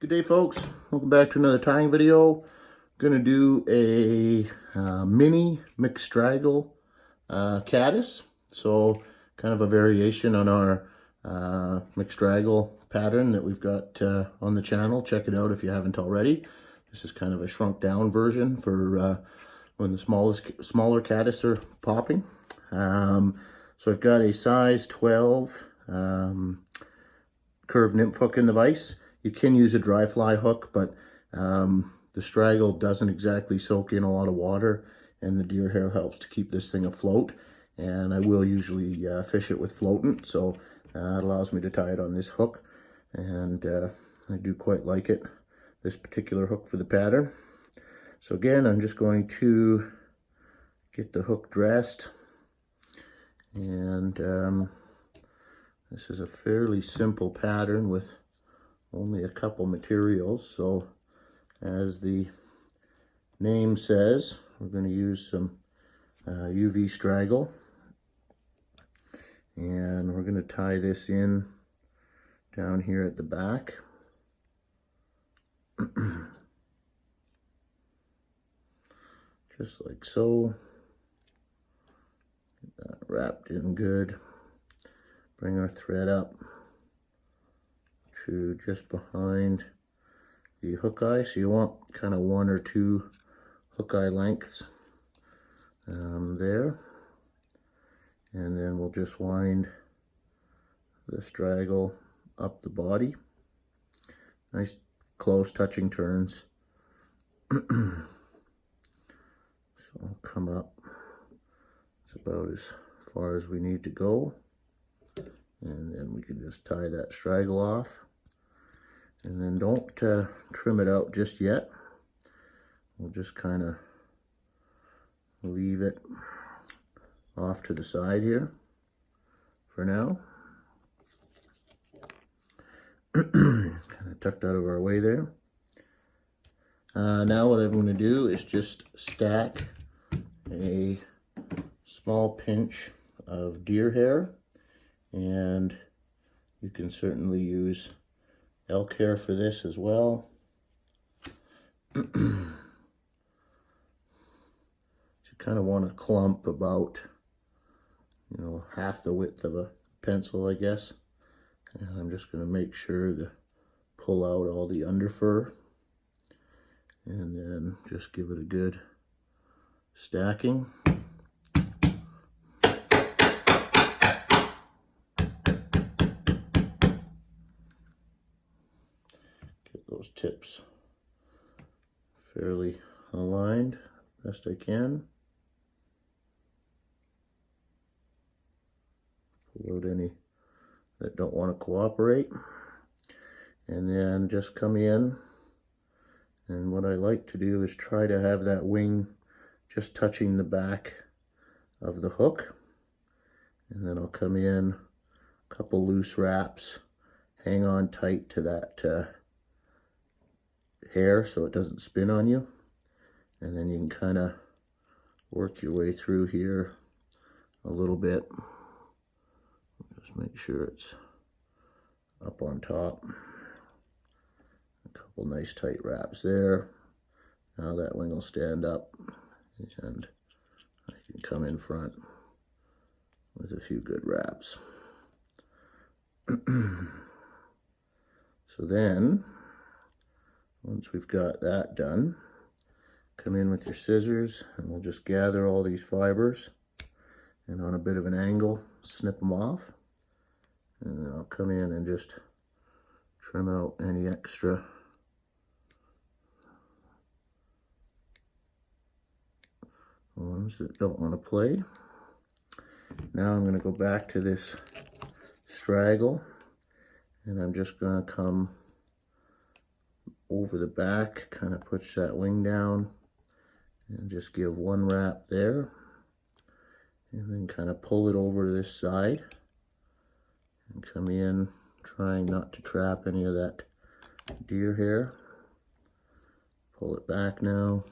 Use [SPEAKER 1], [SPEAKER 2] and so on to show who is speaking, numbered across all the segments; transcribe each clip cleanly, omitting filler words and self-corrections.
[SPEAKER 1] Good day, folks. Welcome back to another tying video. I'm going to do a mini MikStraggle caddis. So kind of a variation on our MikStraggle pattern that we've got on the channel. Check it out if you haven't already. This is kind of a shrunk down version for when the smaller caddis are popping. So I've got a size 12 curved nymph hook in the vise. You can use a dry fly hook, but the straggle doesn't exactly soak in a lot of water, and the deer hair helps to keep this thing afloat. And I will usually fish it with floatant, so it allows me to tie it on this hook, and I do quite like it, this particular hook for the pattern. So again, I'm just going to get the hook dressed, and this is a fairly simple pattern with only a couple materials. So as the name says, we're going to use some UV straggle, and we're going to tie this in down here at the back. Just like so. Get that wrapped in good. Bring our thread up to just behind the hook eye. So you want kind of 1 or 2 hook eye lengths there. And then we'll just wind the straggle up the body. Nice close touching turns. So I'll come up. It's about as far as we need to go. And then we can just tie that straggle off. And then don't trim it out just yet. We'll just kind of leave it off to the side here for now. Kind of tucked out of our way there. Now what I'm going to do is just stack a small pinch of deer hair, and you can certainly use elk hair for this as well. You kind of want a clump about, half the width of a pencil, I guess. And I'm just going to make sure to pull out all the under fur, and then just give it a good stacking. Those tips fairly aligned best I can. Pull out any that don't want to cooperate, and then just come in, and what I like to do is try to have that wing just touching the back of the hook, and then I'll come in, a couple loose wraps, hang on tight to that hair so it doesn't spin on you, and then you can kind of work your way through here a little bit. Just make sure it's up on top. A couple nice tight wraps there. Now that wing will stand up, and I can come in front with a few good wraps. So then, once we've got that done, come in with your scissors, and we'll just gather all these fibers, and on a bit of an angle, snip them off. And then I'll come in and just trim out any extra ones that don't want to play. Now I'm going to go back to this straggle, and I'm just going to come over the back, kind of push that wing down, and just give 1 wrap there, and then kind of pull it over to this side, and come in, trying not to trap any of that deer hair. Pull it back now,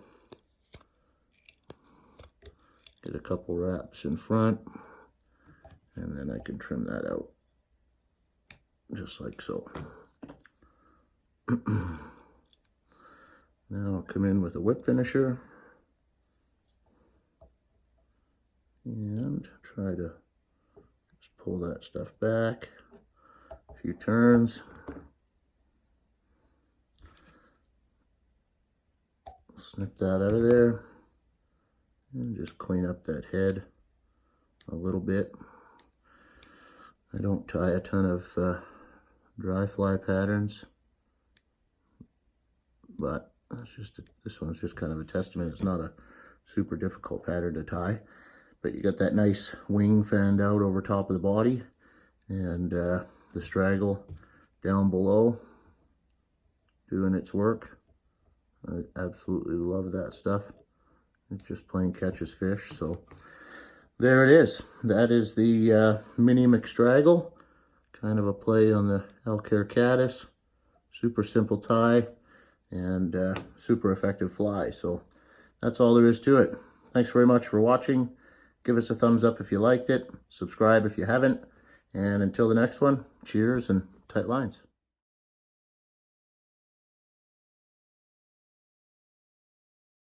[SPEAKER 1] get a couple wraps in front, and then I can trim that out, just like so. Now I'll come in with a whip finisher and try to just pull that stuff back a few turns. Snip that out of there and just clean up that head a little bit. I don't tie a ton of dry fly patterns, but this one's just kind of a testament. It's not a super difficult pattern to tie, but you got that nice wing fanned out over top of the body, and the straggle down below doing its work. I absolutely love that stuff. It just plain catches fish. So there it is. That is the mini MikStraggle. Kind of a play on the elk hair caddis. Super simple tie and super effective fly. So that's all there is to it. Thanks very much for watching. Give us a thumbs up if you liked it. Subscribe if you haven't. And until the next one, cheers and tight lines.